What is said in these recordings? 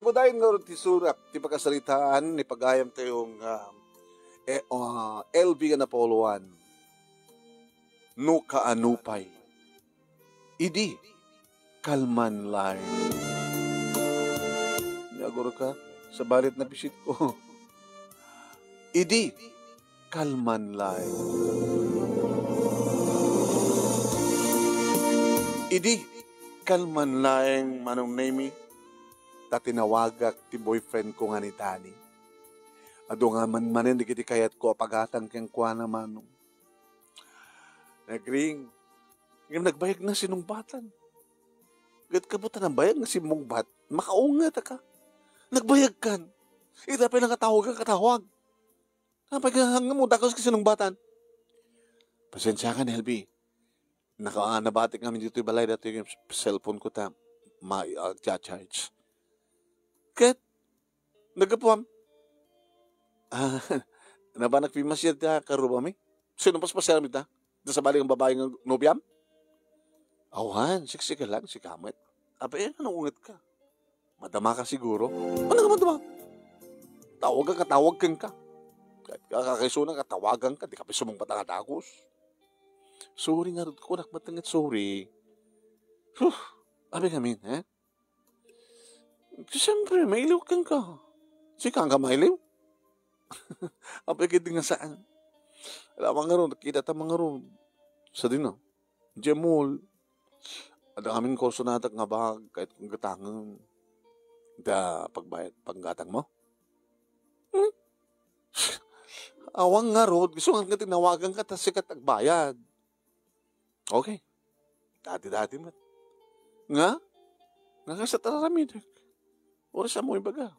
budayin nga rin ti surak, ti pagkasalitaan, ni pagayam tayong LV nga napoluan. No kaanupay. Idi, kalman lang. Naguro ka, sa balit na bisit ko. Idi, kalman lang. Idi, kalman lang, manong name tatinawagak ti boyfriend ko nga ni Danny. Ado nga man di kiti kayat ko apagatang keng kwa naman. Nagring, nagbayag na sinungbatan. Gat kabutan ang bayag na si mong bat, makaungat ka. Nagbayag kan. Itapay lang katawag. Napag hanggang mo, takos ka sinungbatan. Pasensya ka, LB. Nabatik namin dito yung balay dito yung cellphone ko ta ma-charge. Kat, nagapuam. Na ba nagpimasyad ka karubami? Sino pas pasyal ta? Sa balik ang babae ng nobyam? Awan, siksik lang, si Kamet. Abay, anong ungat ka? Madama ka siguro. Ano ka madama? Tawag ka. Kakakaisunan ka, tawagan ka, di ka pisumong patangatagos. Sorry nga rin ko, nakmatangit, sorry. Abay kami, eh? Siyempre, mailiw kang ka. Sika ka mailiw? Abay kiti nga saan? Alam nga ron, nakita ta mga ron. Sa din, no? Jemol. Ada kaming kurso natak nga ba, kahit kung gatangan. Da, pagbayad, panggatang mo? Awang nga ron, gusto nga tinawagan ka, tas sikat agbayad. Okay. Dati-dati mat. Nga? Nga sa tararamid. Oras sa mo ibaga.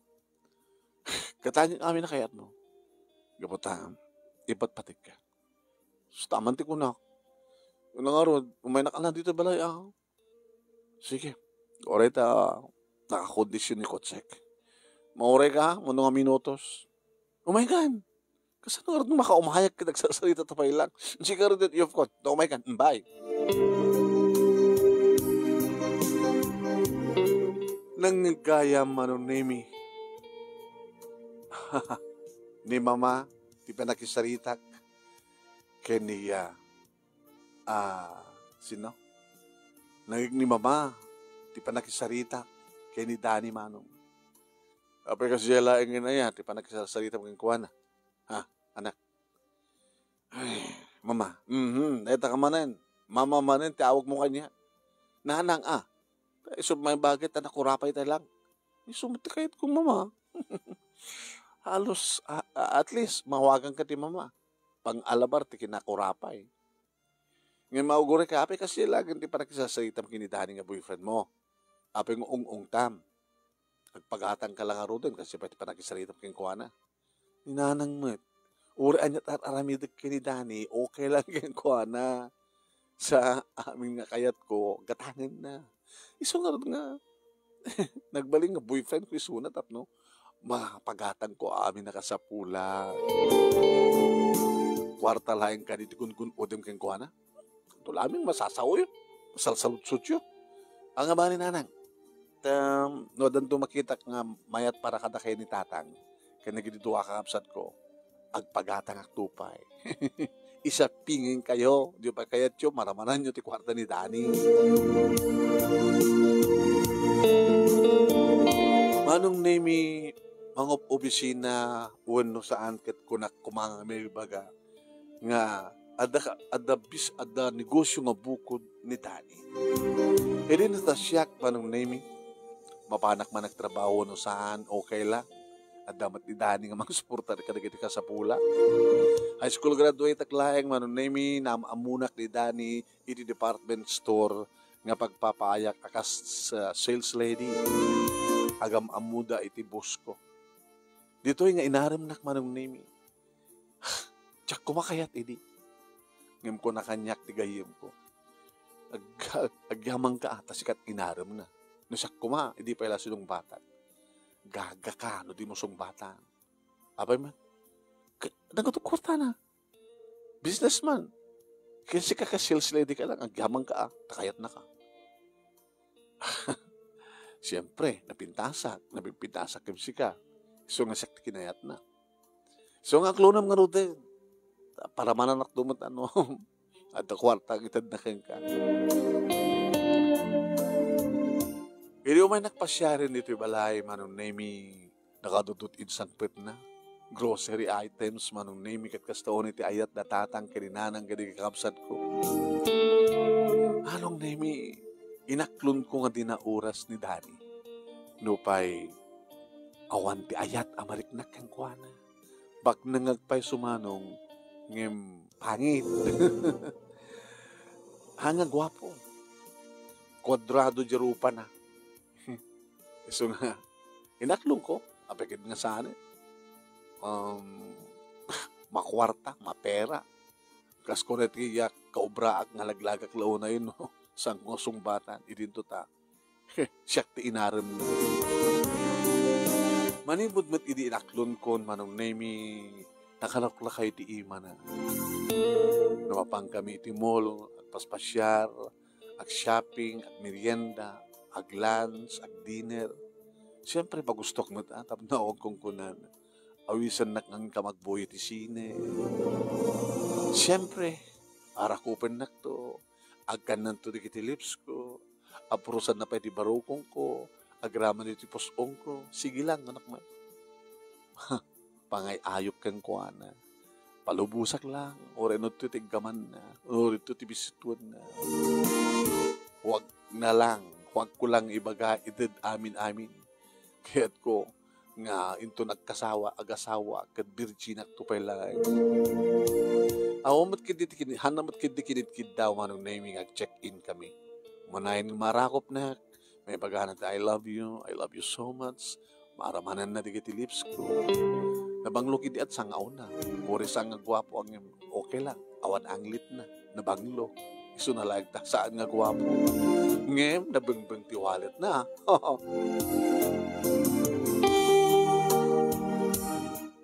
Katanya kami na kayat mo. Gaputan, ipat patik ka. Staman ti ko na. Una nga ron, umay na ka na dito balay ako. Sige. Oray ta, nakakondisyon ni Kotsek. Mauray ka, muna nga minutos. Umay kan. Kasi nga rin makaumahayak ka nagsasalita tapay lang. Sige rin din, you've got. Umay kan. Bye. Nang nagkaya manonemi. Ni mama, di pa nakisaritak. Kaya sino? Ni mama, di pa nakisaritak. Kaya ni Danny manong. Apay kasi yala ingin na yan, di pa nakisaritak ng kuwana. Ha, anak? Ay, mama, neta ka manin. Mama manin, tiawag mo kanya. Nanang Isub may bagay, anak kurapay tayo lang. Isumati kahit kong mama. Halos, at least, mawagan ka ti mama. Pang-alabar, ti kinakurapay. Ngayon mauguri ka, apay kasi lagi di pa nakisasalitam kinidani nga boyfriend mo. Apay ng ung-ung-tam. Nagpagatang ka lang aro din kasi pati pa nakisalitam kinkuana. Ninanang mo, uri anyat at aramidag kinidani, okay lang kinkuana. Sa aming nga kayat ko, gatangin na. Isunod nga. Nagbaling nga boyfriend ko isunat at no, makapagatang ko amin nakasapula. Kwarta laing ka dito kun odem keng kuana. Tulaming masasaw yun. Masalsalutsut yun. Ang nga ni nanang. No, danto makita nga mayat para kada kayo ni tatang. Kaya nagidituwa ka kapsat ko. Agpagatang aktupay. Isa pingin kayo. Di ba kayat yun, maramanan nyo ti kwarta ni Danny. Manong nemi mga obisina uno saan ket kunak kumanga may baga nga ada negosyo nga bukod ni Danny. E din na siyak manong nemi mapanak man nagtrabaho no saan okay la at damat ni Danny nga mga suportar kadagiti ka sa pula. High school graduate ak laeng manong nemi namamunak ni Danny iti department store nga pagpapayak akas sales lady. Agam amuda iti bosko. Dito nga inaram nak manong nemi. Tsak kumakayat idi. Ngem ko nakanyak ti gayem ko. Agyamang ka ata sikat inaram na. Nasak kuma, idi pa ila silong batan. Gaga ka, no di mo song batan. Abay man, nagatukurta na. Businessman. Kasi ka sales lady ka lang, agyamang ka takayat na ka. Siyempre, napipintasak kim sika. So nga siya kinayat na. So nga klonam nga rute, para mananak dumot ano, at kwarta kitad na keng ka. Hindi umay nakpasyarin dito balay manong nemi nakadudot insangpit na. Grocery items manong nemi kat kastaon iti ayat datatang kininanang gadi kakabsat ko. Anong nemi inaklon ko nga dinauras ni Dani. Nupay awan ti ayat amariknak kang kuana. Bak nangagpay sumanong ngem pangit. Hanga gwapo. Kwadrado jerupa na. So nga, inaklong ko. Apekit nga sana. Makwarta, mapera. Kas ko netiyak kaubraak nga laglagak launa yun, no? Sang ngosong batan, idinto ta. Siyak ti inaram no. Manibod mat idi inaklon kon manong nemi nakalaklakay ti ima na. Nawapang kami iti mall, at paspasyar, ag shopping, ag merienda, ag lunch, ag dinner. Siyempre, pagustok mo tapos naog kong kunan. Awisan nak ng kamagboy ti sine. Siyempre, arakupan nak to. Agkan nan to di kiti lips ko. Apurusan na pa iti barokong ko. Agraman iti posong ko. Sige lang, anak man. Pangay ayok kang kuana. Palubusak lang. O rin ito tiggaman na. O rin ito tibisituan na. Huwag na lang. Huwag ko lang ibaga itid amin-amin. Kaya't ko nga into nagkasawa, agasawa, kad virgin at tupay mat kidit hanamat kidit daw manong naming ag check-in kami. Manayin marakop na, may paghanat I love you so much, maramanan na digiti lips ko. Nabanglo kidi at sangaw na, ori sang gwapo ang okay lang, awan anglit na, nabanglo. Iso na like ta, saan nga gwapo. Ngem, nabangbang tiwalit na.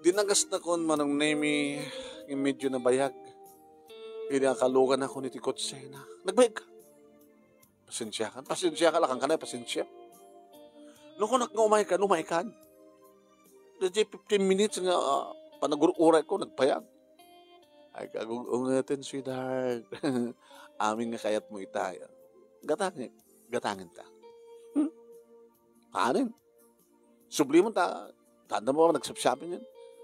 Dinagas na kon manong nemi yung medyo nabayag. Inakalugan ako ni Tikot Sena. Nagbayag ka. Pasensya ka lang ka na, pasensya. Nung ko umay ka. Dati 15 minutes nga panagururay ko, nagpayag. Ay, kagugungatan, sweetheart. Amin nga kayat mo itaya. Gatangin ta. Kanin. Subli mo ta. Tanda mo ako, nagsapsapin yan.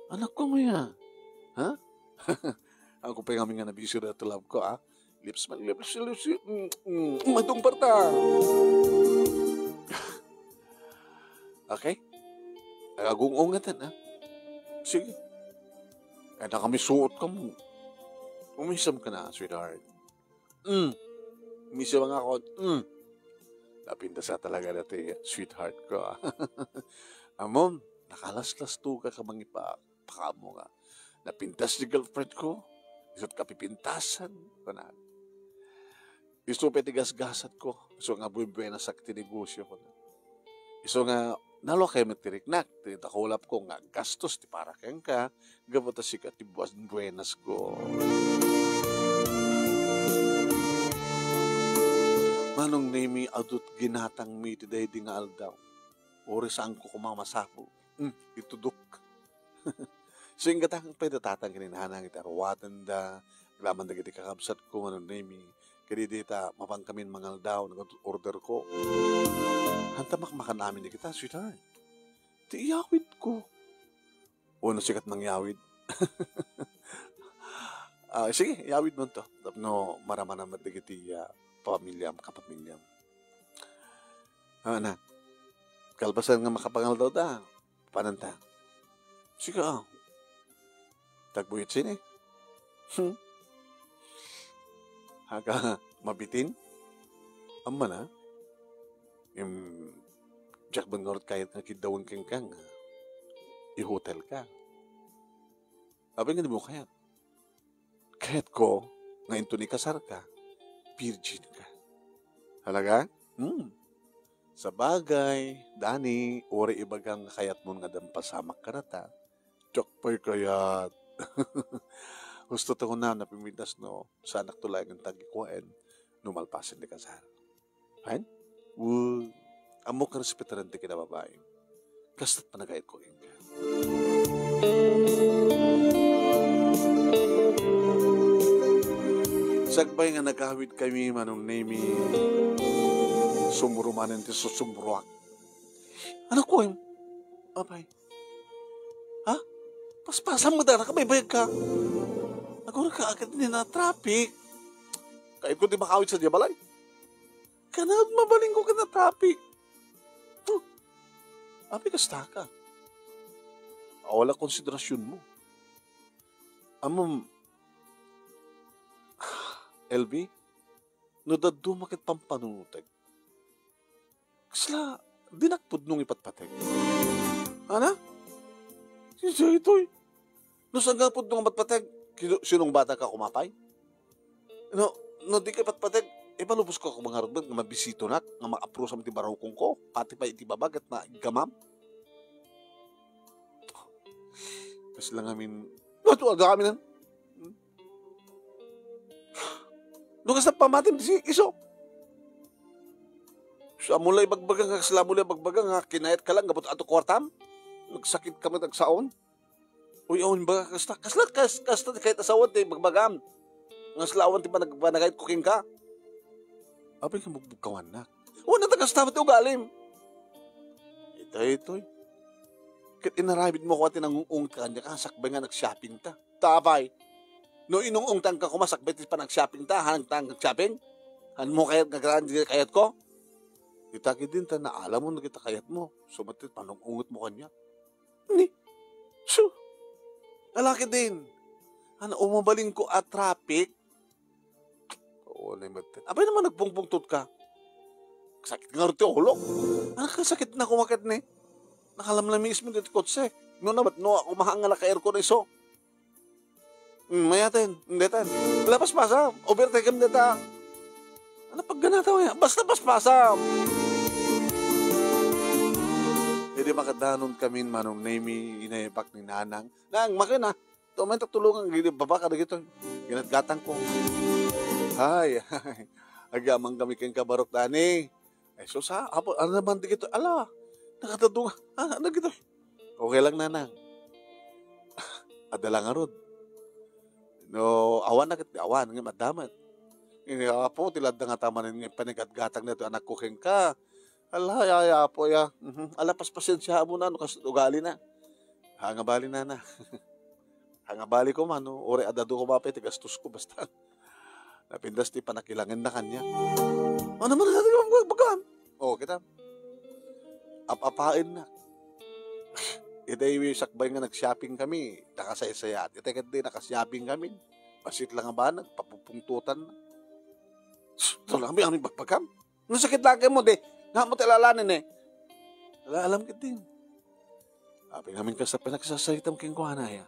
Anak ko mo yan. Ha? Ako pa yung aming nga nabisyo na tulab ko, ha? Lips. Matong parta. Okay? Nagagungungatan, ha? Sige. Kaya na kami suot ka mo. Umisam ka na, sweetheart. Umisam nga ako. Napinta sa talaga dati, sweetheart ko, ha? Amon, nakalaslas to ka pakamo nga. Napintas ni girlfriend ko. Isot ka pipintasan. Iso pa tigas-gasat ko. Iso nga buwena sa tinegosyo ko. Iso nga nalo kayo matiriknak. Titakulap ko nga gastos ti para keng ka. Gabata si ka ti buenas ko. Manong nemi adut ginatang mi ti day di nga aldaw. Ori saan ko kumamasapo. Itudok. So yung gatang pwede tatang kininhanang ita rawatan da, laman da giti kakabsat ko, manong nemi, kaya dita mapangkamin mangal daw, nag-order ko. Hantamak namin di kita, sweetheart. Ti iyawid ko. Una sikat mang yawid. Sige, yawid mo to. Tapno marama naman di kiti pamilyam, kapamilyam. Na, kalbasan nga makapangal daw da. Pananta. Sige, tagbuyit sini. Haka mabitin. Amma na. Yung Jack Bangor kahit nakidawang keng i-hotel ka. Abay nga di mo kayat. Kahit ko, ngayon to ni kasar ka, virgin ka. Halaga? Sa bagay, Dani, ori ibagang kayat mo nga dampasamak karata. Chokpay kayat. Gusto to ko na napimitas no, sa anak tulay ng tagikuan, numalpasin ni kasar. Right? amo ka respetarante kita babae. Kasta't panagayat ko rin ka. Sagbay nga nagkawid kami manong name sumurumanan ti susumruak. Ano ko yung? Abay. Ha? Paspasan mo dara ka, may bayag ka. Agora ka agad din na traffic. Kahit ko di makawid sa diabalay. Kanad mabaling ko ka na traffic. Abi kasta ka. Wala konsiderasyon mo. Amam, LB, no daddo makit pampanunutag. Kasla, dinakpod nung ipatpatag. Ana? Siya ito'y. No sanggapod nung patpatag, sinong bata ka kumapay? No di ka patpatag, palubos ko ako mga rugdag nga mabisito na, nga ma-approve sa mga tibarawkong ko, pati pa itibabagat na gamam. Kasi lang amin, wala kami nan. Nung sa pamatin, si iso. Sa mulay bagbagang, kasla mulay bagbagang, kinayat ka lang, gabot ato kwartam. Nagsakit ka mo, nagsaon. Uy, awan ba, kasta kahit asawan, bagbagam. Nga slawan, panagayat kuking ka. Abay ka magbugkawan na. O, natagastamat yung galim. Ito. Kit inarabid mo ko at tinangung ka kanya ka, sakbay nga nag-shopping ta. Tapay. No inung tang ka kumasakbay pa nag-shopping ta, hanang tang nag-shopping. Han mo kayat kayat ko? Itaki din ta na alam mo na kita kayat mo. Sumatit panungungot mo kanya. Ni. So. Lalaki din. Ano, umabaling ko at traffic. Oo, naimatin. Abay naman nagpungpungtot ka. Sakit nga rin ulo. Ano kasakit na kumakit ni? Nakalamlamis mo dito kotse. No naman, ako mahanga na ka-aircon iso. Mayatin, hindi tan. Lapas pasam, overtake kami dita. Ano pag ganata mo yan? Basta paspasam. Hindi makadanon kami manong name inaibak ni nanang. Nang, makina. Tumentak tulungan, baba ka na gito. Ginatgatang ko. Ay. Agamang kami kayong kabarok dani. So ano naman di gito? Ala, nakatadunga. Ano gito? Okay lang nanang. Adala nga rod. No, awan na kit awan nga madamat. Ini apo tilad nga tama ni panigatgatang nito anak ko keng ka. Ala ya po ya. Ala pasensya mo na no kas ugali na. Hanga bali na. Hanga bali ko man no ore adado ko mapay tigastos ko basta. Napindas ti panakilangan na kanya. Ano man natin bagan? Oh, kita. Apapain na. Iday sakbay nga nag-shopping kami, nakasaya-saya. Itekat din nakashopping kami. Pasit lang ba, nagpapupungtutan na. So lang aming bagpagam. Nung sakit lagi mo, nga mo tilalanin eh. Alam ka din. Sabi namin ka sa pinagsasayitang king kuhana ya.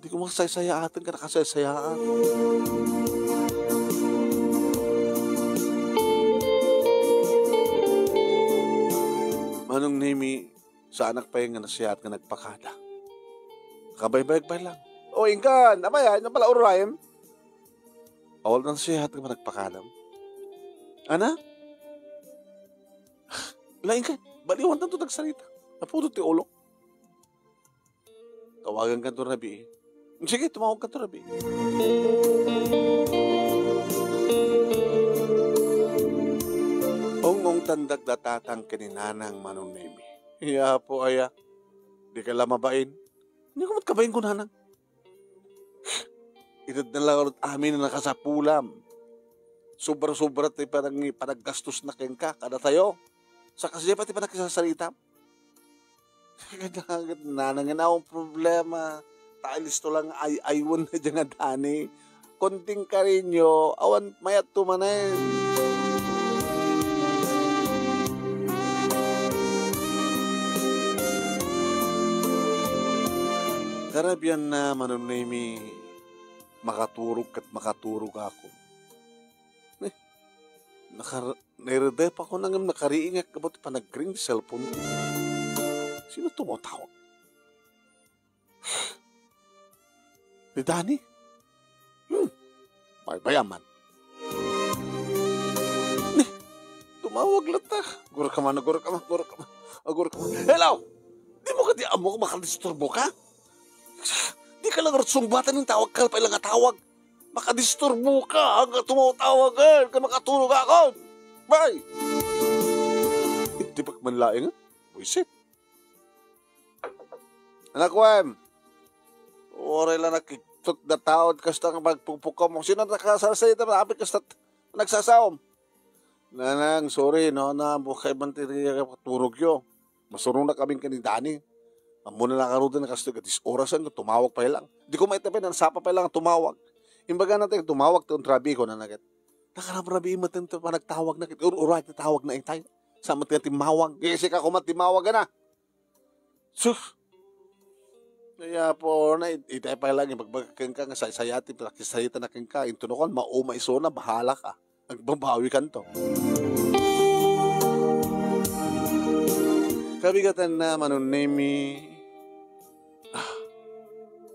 Hindi ko makasaya atin ka nakasayasayaan. Manong nimi, sa anak pa yung nasiyat nga nagpakada. Kabay-bay lang. O, ingkan, abay, ano pala urayim? Awal na nasiyat nga nagpakadam. Ana? Lain ka, baliwan na ito nagsalita. Naputo ti ulo. Tawagan ka ito, Rabi. Sige, tumawag ka ito, Rabi. Ongong tandag datatang kininanang manong nemi. Iya po, aya. Di ka lamabain. Hindi ko matkabain ko nanang. Itad na lang amin na nakasapulam. Sobra-sobra tayo parang gastos na keng ka. Kada tayo. Sa kasi pati pa nakasasalita. Nanang na akong problema. Listo lang aywan na dyan nga dani. Konting karinyo. Awan mayat tumanin. Karabian na manunaymi makaturog ako. Naireday pa ko nang nakariingak kabot pa nag-ring cellphone ko. Sino tumutawag? Ni Danny? Bayaman. tumawag lang ta. Gura ka man. Hello! Di mo ka di amo makadisturbo ka? Di ka lang ratsungbatan ng tawag ka pa ilang tawag. Makadisturbo ka hanggang tumatawagan ka makatulog ako. Bye! Di ba manlaing? Buisit. Anak ko, oray lang nakitok na taon kasta nga magpupukam mo. Sino nakasasay na maapit kasta nagsasawam? Nanang, sorry, no, na bukay bantiriya turog yo. Masurong na kaming kanindani. Amo na nakarudan na kasta gatis orasan ko, tumawag pa lang. Di ko maitapin, ang sapa pa lang tumawag. Imbaga natin, tumawag to ang trabi ko na nagit. Nakarabrabi mo ito pa nagtawag na kit. Uray, tawag na itay. Sa mga timawag. Kasi ka kumatimawag ka na. Sus! Kaya po na itay pa lang magbagkan ka nga sayati pakisayita na ka intunukan maiso na bahala ka nagbabawi kan to kabigatan na manunemi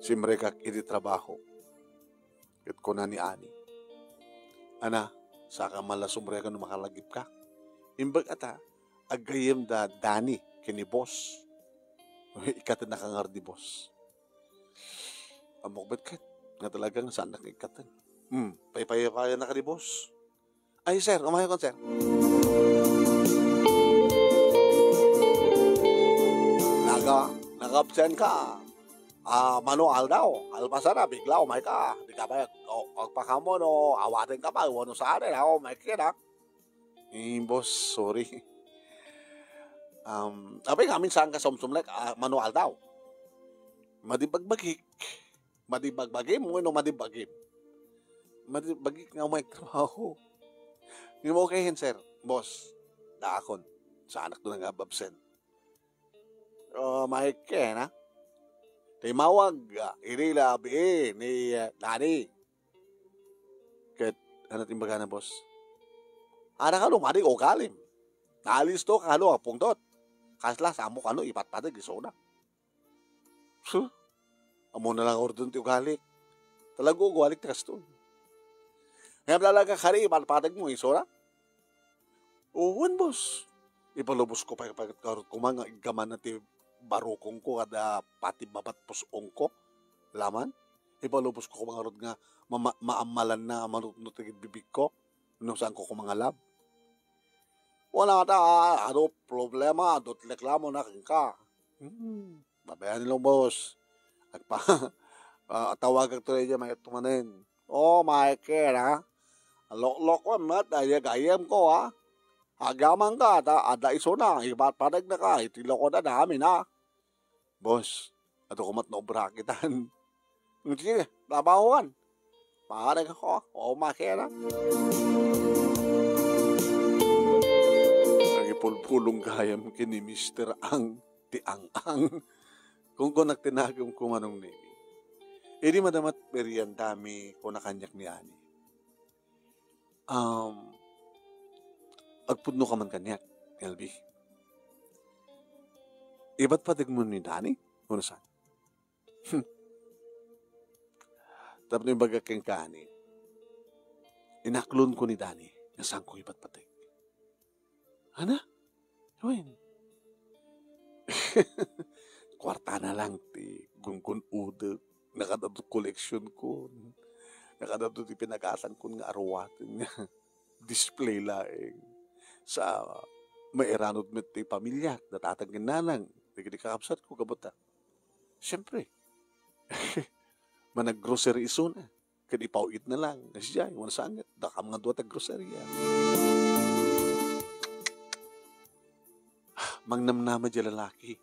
si mereka iti trabaho ket ko na ni ani ana saka malasum mereka no makalagip ka imbag ata agayem da dani kini boss ikatan na kangar di boss amok bet kat nga talagang saan nakikatan. Paypaya na ka di boss. Ay sir, umahay ko sir. Nag-absent ka. Manual daw. Alpasara, bigla umay ka. Di ka ba, pagpaka mo no, awatin ka pa, wano sa atin, umay ka na. Boss, sorry. Abay kami saan ka sumsumlek, manual daw. Madibagbagik. Madibagbagim mo no madibagim. Madibagik nga may trabaho. Hindi mo okayin, sir. Boss, daakon. Sa anak doon nga absent. Mahik na. Timawag, irila, ni Dani. Kat, ano timbaga na, boss? Anak ka lumadi o kalim. Naalis to, kano, pungtot. Kasla, samo kano, ipatpatag, iso na. Amo na lang ordon ti ugalik. Talago ugalik ti kaston. Ngayon lalaga kari, ipalpatag mo, isora? Uwan, boss. Ipalubos ko pa kapagat karot ko mga igaman na ti barukong ko kada pati babat pusong ko. Laman? Ipalubos ko mga rod nga maamalan na manutno ti bibig ko. Nung saan ko mga lab. Wala ta, ano problema, dot reklamo na ka. Babayan nilang, boss. Tawagan to rin may tumanin. Michael, ha? Lok-lok ko, mat, gayam ko, ha? Agaman ka, ada iso na, ibat padag na ka, itilo ko na namin, ha? Boss, ato kumat na obrakitan. Sige, labawan. Paharag ako, Michael, ha? Nagipulpulong gayam kini Mr. Ang Tiang-ang. Kung nagtinagong kumanong nemi. Edi madamat perian dami ko nakanyak ni Ani. Agpudno ka man kanyak, LB. Iba't patig mo ni Dani? Ano saan? Tapos yung baga keng kaani, inaklon ko ni Dani, nasaan ko iba't patig. Ana? Gawin. Kwarta na lang ti gungkun udo nakadato collection ko nakadato ti pinag-asan ko nga arwatin nga display laeng sa mairanod met ti pamilya natatangin nanang di kakapsat ko kabuta siyempre manag-grocery iso na kadi pauit na lang nasya yung sangat dakam nga duwa tag-grocery mangnamnama di lalaki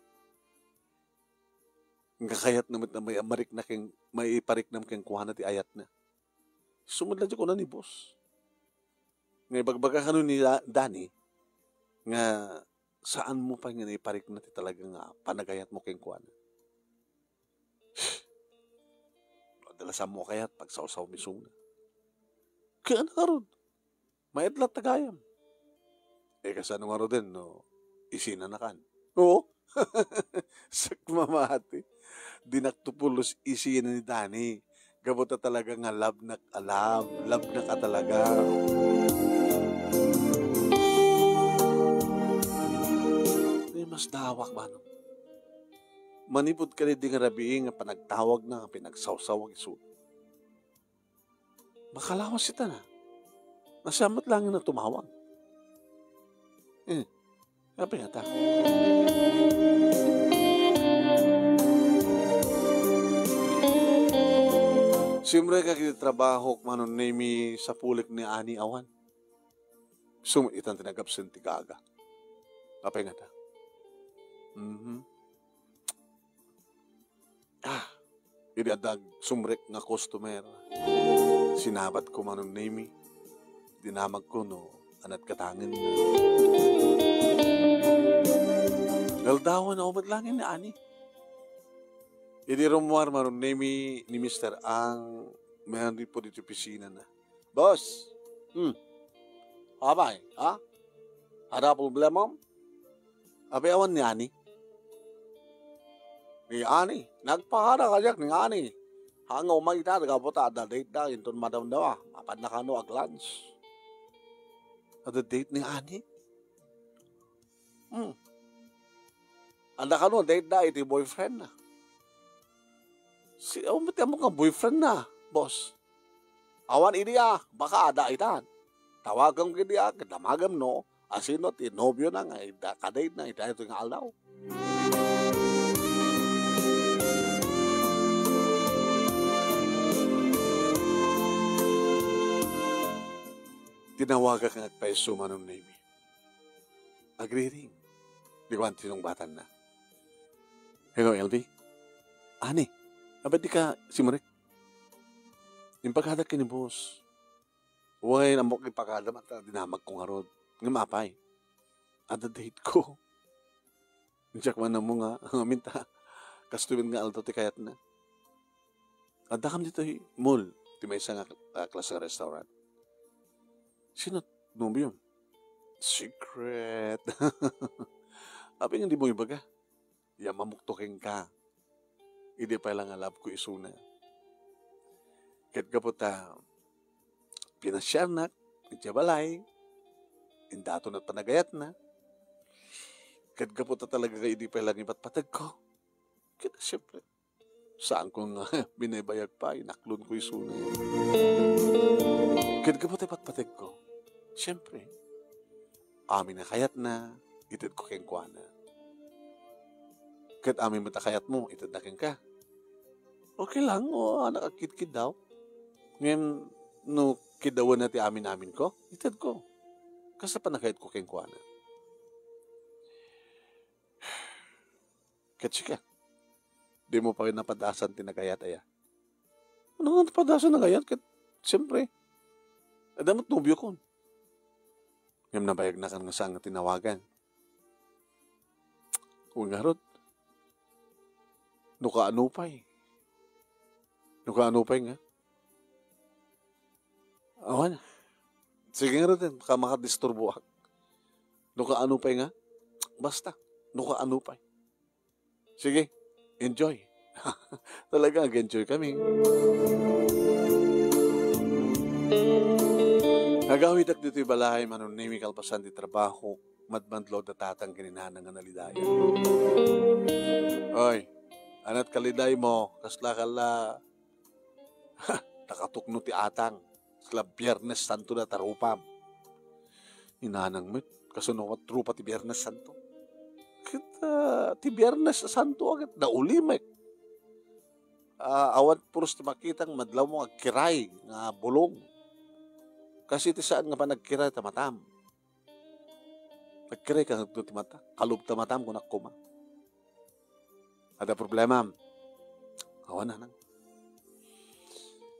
nga kayat naman na may amarik na keng, may parik na keng kuha ti ayat na. Sumudla dyan ko na ni boss. Ngay bagbaga ka ni Dani, nga saan mo pa nga iparik na ti talaga nga panagayat mo keng kuha na. Dalasan mo kayat pag sausaw misong na. Kaya na karod. Mayat lang tagayam. Kasano nga ro din, no? Isina na kan. Oo. Sakmamati. Dinaktupulos isi ni Dani. Gabota talaga nga love na ka talaga. mas dawak ba no? Manipod ka rin di nga rabiing nga panagtawag na, pinagsawsawag iso. Makalawas ita na. Nasamat lang na tumawag. Sabi nga ta. Siyempre ka trabaho manon nemi sa pulik ni Ani awan. Itang tinagapsin ti gaga. Kapay nga ta. Iri adag sumrek nga customer. Sinabat ko manon nemi. Dinamag ko no anat katangin na. Galdawan na ubad langin ni Ani. Iri rumuar manon nemi ni Mr. Ang mayroon po dito pisina na. Boss! Abay, ha? Ada problema? Abi awan ni Ani. Ni Ani. Nagpahara kajak ni Ani. Hanga umay ta, nagkaputa, ada date na, inton madam daw, mapad na kano ag lunch. Ada date ni Ani? Ada kano, date na, iti boyfriend na. Mati mo nga boyfriend na, boss. Awan ini baka ada itan. Tawagan ko dia, kadamagam no, asino ti nobyo na nga, kadate na, ita ito nga alaw. Tinawaga kang agpaiso manong name. Agri-ring. Di ko antinong batan na. Hello, LD? Ani, abad di ka simurek? Yung paghadak ka ni boss. Huwag na mo kay paghadam at dinamag kong harod. Nga mapay. Ada date ko. Diyak man na mo nga. Minta. Kastuwin nga alto ti kayat na. Ada kam dito mall. Ti may isang klase restaurant. Sino nobyo? Secret. Abi nga di mo ibaga. Ya mamuktoking ka. Hindi pa lang alab ko isuna. Kat kaputa, pinasyar na, nagjabalay, indato na panagayat na. Kat kaputa talaga ka hindi pa lang ipatpatag ko. Kita siyempre, saan ko nga binabayag pa, inaklon ko isuna. Kat kaputa ipatpatag ko. Siyempre, amin na kayat na, itid ko keng kuwana. Kat amin matakayat mo, itid na keng ka. Okay lang, nakakit-kid daw. Ngayon, no, kidawan na ti amin-amin ko, itid ko. Kasi panakayat ko keng kuwana. Kat siya, di mo pa rin napadasan tinagayat aya. Ano nga napadasan na gayat? Kat, siyempre, adamot nobyo ko. Ngayon nabayag na kan nga saan nga tinawagan. Kung nga rod, nukaanupay. Nukaanupay nga. Awan. Sige nga rin, baka makadisturbo ako. Nukaanupay nga. Basta, nukaanupay. Sige, enjoy. Talaga, enjoy kami. Nagawid at dito'y balay, manon nimi kalpasan di trabaho, madmandlod na tatang kininanang nga nalidayan. Oy, anat kaliday mo, kasla kala, nakatukno ti atang, kasla Biyernes Santo na tarupam. Inanang mit, kasunong at trupa ti Biyernes Santo. Kita, ti Biyernes Santo agad, naulimek. Awan puros ti makitang madlaw mo agkiray, nga bulong. Kasi iti saan nga pa nagkiray tamatam. Nagkiray ka nagdo timata. Kalub tamatam kung nakuma. Ada problema. Awan na nang.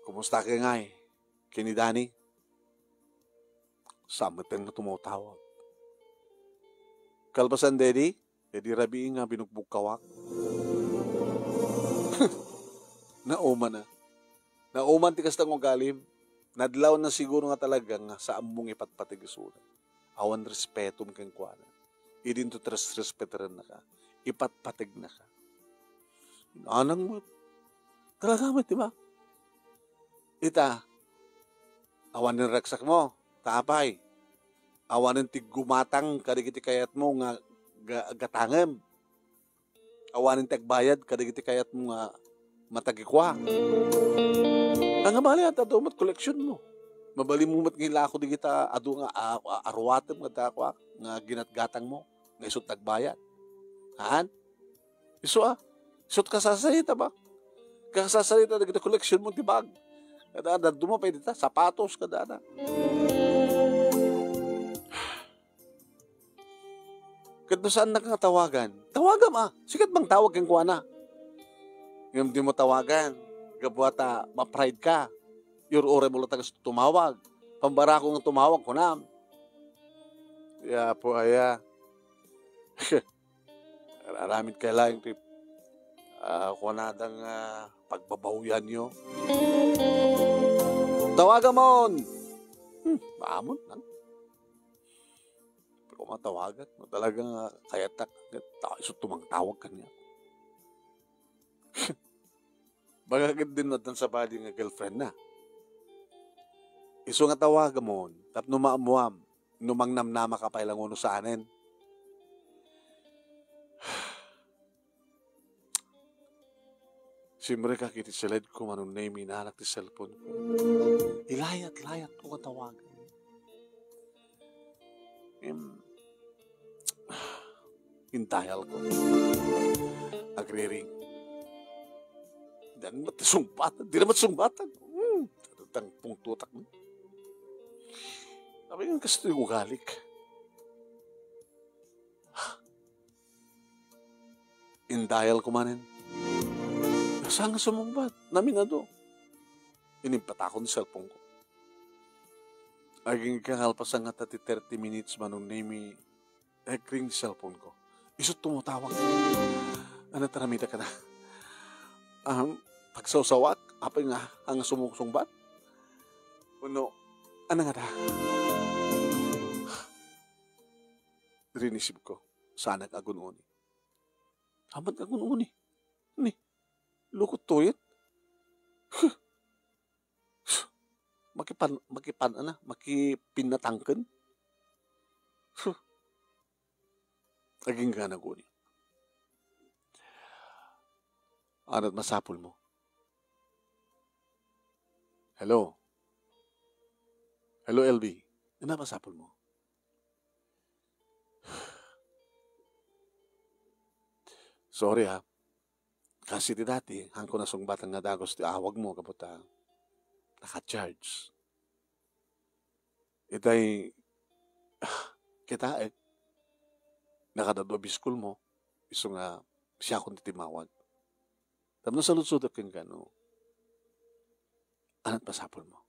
Kumusta ka nga eh? Kini Dani? Samiteng na tumutawag. Kalpasan, Daddy? Daddy Rabi nga binugbog kawak. Nauman na. Nauman ti kastang ugalim. Nadlaw na siguro nga talaga nga sa among ipatpatigisunan. Awan respetum kang kuana. Idin to tres respeteran na ka. Ipatpatig na ka. Anang mo. Talaga mo, di ba? Ita, awan ng raksak mo, tapay. Awan ng tigumatang karikiti kayat mo nga gatangem. Awanin tagbayad, kadigiti kayat mo nga matagikwa. Ang mali at ado mat koleksyon mo. Mabali mo mat ngila ako digita ado nga arwatem nga takwa nga ginatgatang mo nga isut tagbayad. Haan? Iso isut ka sasalita ba? Kasasalita digita koleksyon mo tibag. Kada duma pa dita sapatos kada na. Kadto saan nakatawagan? Tawagan sikat bang tawag kang kuana? Ngam di mo tawagan. Gabuata, ma-pride ka. Ore mo lang tumawag. Pambara ko ng tumawag ko na. Po aya. Aramid kailangan trip. Kunadang pagbabawian nyo. Tawagan mo! Maamon lang. Pero matawagan mo talagang kayatak. Iso tumang tawag ka niya. Bagagid din natin sa bali nga girlfriend na. Iso nga tawagan mo, tap numaamuam, numangnamnama ka pa ilang uno sa anin. Siyempre ka kiti silid ko manong na minanak ti cellphone ko. Ilayat-layat ko nga tawagan. Intayal ko. Agre-ring. Dan matisumbatan. Di naman sumbatan. Tang pungtutak mo. Sabi nga kasi ito yung ugalik. Indayal ko manin. Saan nga sumumbat? Namin na do. Inimpat ako ng cellphone ko. Aging kakalpasan nga 30 minutes manong name ring cellphone ko. Isot tumutawag. Ano taramita ka na? Pagsawsawat, apa nga ang sumusungbat? Uno, ano nga da? Rinisip ko, sana kagununi. Hamat kagununi. Ni, lukot toyet. Makipinatangkan. Aging ka naguni. Ano't masapol mo? Hello? Hello, LB? Ano masapol mo? Sorry ha. Kasi ti dati, hang ko nasungbat nga dagos ti awag mo kaputa. Naka-charge. Itay, kita nakadadobis school mo, iso nga siya akong titimawag. Tapos nasalut-sudak yung gano, anat pasapol mo?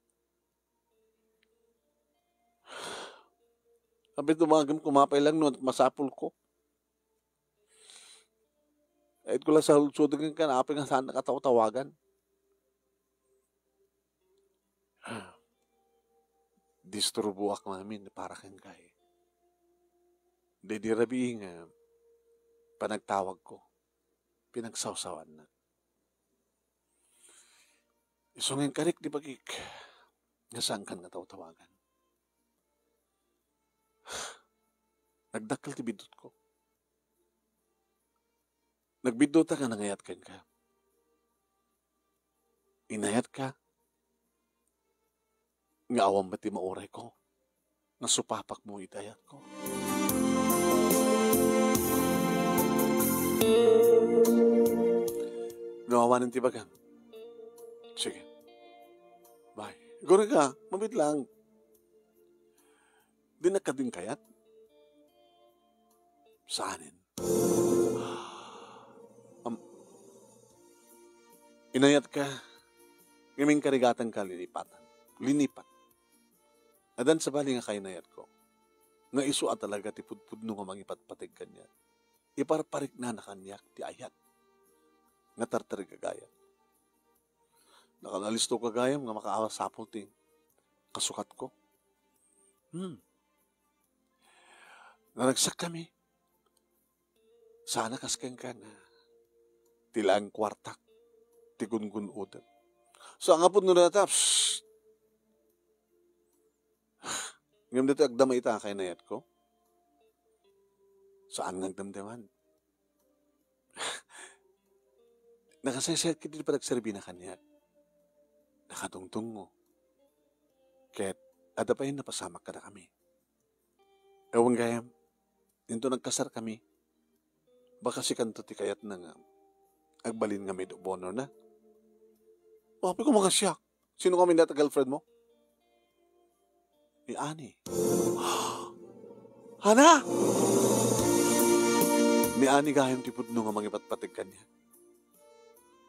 Sabi tumagam, kumapay lang noon at masapol ko. Kahit ko lang salut-sudak yung kanapin nga saan nakataw-tawagan. Disturbo ako namin para kang kay. Di rabi nga, panagtawag ko, pinagsawsawan na. Isungin karik di bagik, nasaan kan nga tawagan. Nagdakal ti bidot ko. Nagbidot ka nangayat ka. Inayat ka, nga awang bati mauray ko, nasupapak mo itayat ko. Nawawanan ti bagan. Sige. Bye. Gori ka, mabit lang. Di nakading kayat? Saanin? Inayat ka, ngiming karigatan ka lilipatan. Linipat. Adan sa bali nga kainayat ko, nga iso at talaga ti pudpudno nga mangipatpatig kanya. Iparparik na nakanyak ti ayat. Nga tartarig kagayat. Nakanalisto kagayam nga makaawas sapol ti kasukat ko. Naragsak kami. Sana kaskeng ka na tilang kwartak ti gungun-udan. So, ang apod nung natap, ngayon dito agdamay ita kay nayat ko. Saan nga damdaman? Nakasaysayan ka din pa nagserbi na kanya. Nakatungtong mo. Kaya't adapayin na pasamak ka na kami. Ewan gayam, dito nagkasar kami. Baka si kanto ti kayat na nga. Agbalin nga may bonor na. Papi ko mga siyak. Sino kami dati girlfriend mo? Ni Ani. Hana! Ni Ani gayam tipod nung nga mangipatpatig kanya.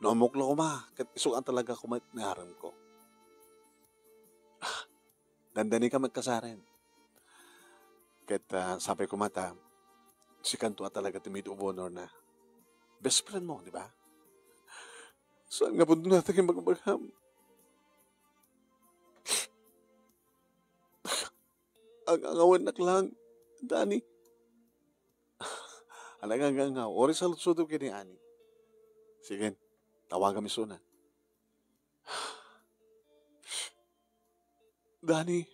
Namuklo ko ma. Kat isuan talaga kumait na haram ko. Dandani ka magkasarin. Kat sabi ko mata, si kanto talaga timid bonor na. Best friend mo, di ba? Saan nga po doon natin kayo magbagham? Ang angawan na lang, Dani. Alagang angaw. Ori sa lutsudog ka ni Ani. Sige, tawagan mi suna. Dani,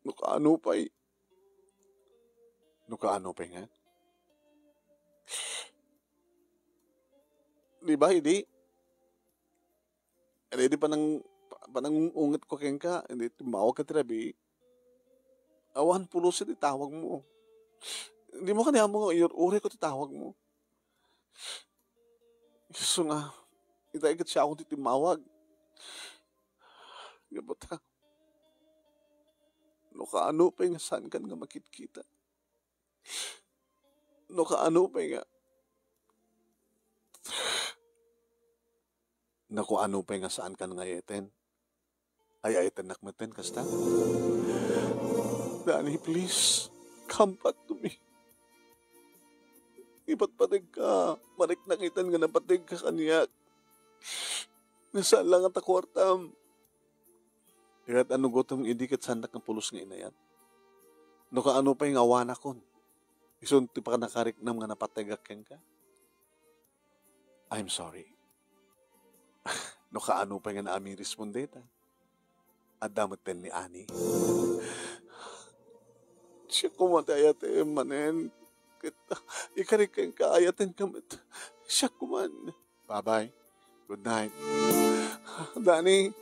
nukaano pa'y? Nukaano pa'y nga? Di ba, hindi? Hindi pa nang ungat ko keng ka, hindi tumawag ka tirabi. Awan pulo siya titawag mo. Hindi mo kanya mo, uri ko titawag mo. So nga, itaigat siya akong titimawag. Gabot ha. No kaano pa nga saan kan nga makikita. No kaano pa nga. Naku ano pa nga saan kan nga yeten. Ay ayeten nakmeten kasta. Dani, please, come back to me. Ipatpatig ka. Marik nakitan nga napatig ka kaniyak. Nasaan lang at akwartam. Ikat ano gotong idikit sandak ng pulos nga inayan. No ka ano pa yung awan akon. Isunti pa ka nakariknam nga napatigak ka. I'm sorry. No ka ano pa nga na aming respondeta. At damaten ni Ani. Siya kumatayate manen. Ikarik kang kaayatin kamit. Siya kuman. Bye-bye. Good night. Dani.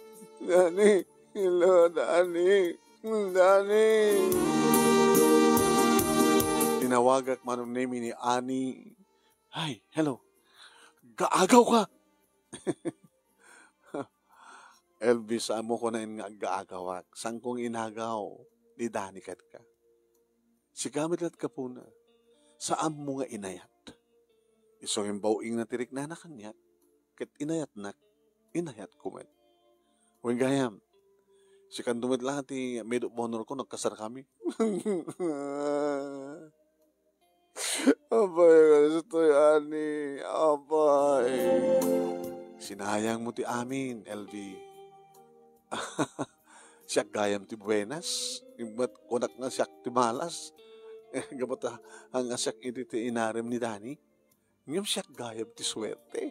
Dani. Hello, Dani. Dani. Tinawagak manong name ni Ani. Hi, hello. Gaagaw ka. Elvis, amo ko na yung gaagawak. Sang kong inagaw. Ni Dani kat ka. Sigamit lat ka po na. Saan mo nga inayat? Iso yung bawing na tirik na kanya. Kat inayat na. Inayat ko man. Huwag gayam. Si kandumit lang ti medok bonor ko, nagkasar kami. Abay, gusto Ani. Abay. Sinayang mo ti amin, LV. Siyak gayam ti buenas. Iba't kunak nga siyak ti malas. Gabat ang siyak iti ti inarim ni Dani. Ngayon siyak gayam ti swerte.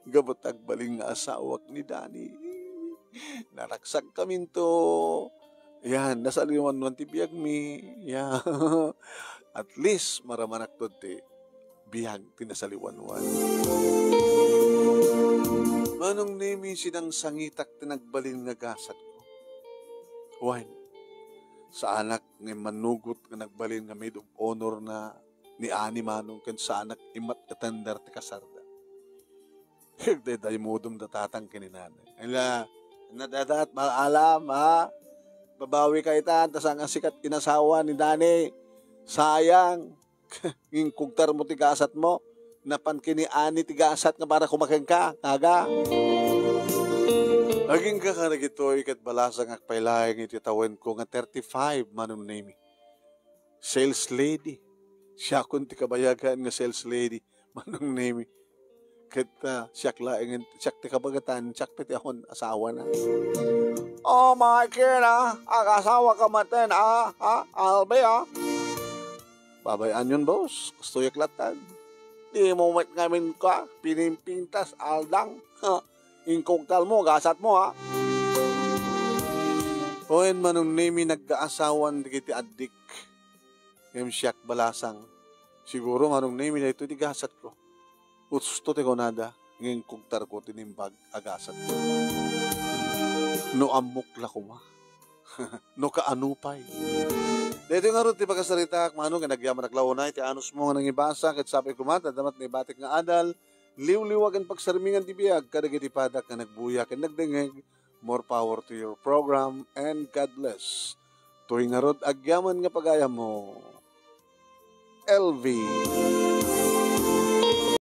Gabat agbaling nga asawak ni Dani. Naraksak kami to. Yan, nasa liwan man ti biyag mi. Yan. At least, maramanak to ti biyag ti nasa liwan-wan. Manong nemi sinang sangitak ti nagbalin nga gasat ko. Wine, sa anak ng manugot nga nagbalin nga maid of honor na ni Ani manong kan sa anak imat katandar ti kasarda. Higday day modum datatang kininanay. Ala, nadadat maalam ha. Babawi ka itan, tas ang sikat inasawa ni Dani. Sayang. Yung kugtar mo tigasat mo. Napan kini Ani tigasat nga para kumakan ka. Kaga. Aging ka ka nagitoy kat balasang akpailayang ititawin ko nga 35 manong name. Sales lady. Siya kun ti kabayagan nga sales lady manong name. Kita siyak laing siyak ti kabagatan siyak piti akon asawa na. Oh my kina, asawa ka maten Albe babayan yun boss, gusto yaklatan. Di mo mat ngamin ka, pinimpintas aldang. Ingkogtal mo, gasat mo ha. Oen manong nemi nagkaasawan di kiti adik. Ngayon siyak balasang. Siguro nga nung name na ito, digasat ko. Utsto te ko nada. Ngayon kugtar ko tinimbag agasat ko. No amok la ko ma. No kaanupay. Dito nga ron, ti pagkasarita, kung nga nagyaman naglaw na, iti anus mo nga nang ibasa, kat sabi ko mata, damat na ibatik nga adal, liw-liwagan pagsarmingan ti biyag, kadag iti padak nga nagbuyak and nagdengeg, more power to your program, and God bless. Tuwing nga ron, agyaman nga pagaya mo, LV.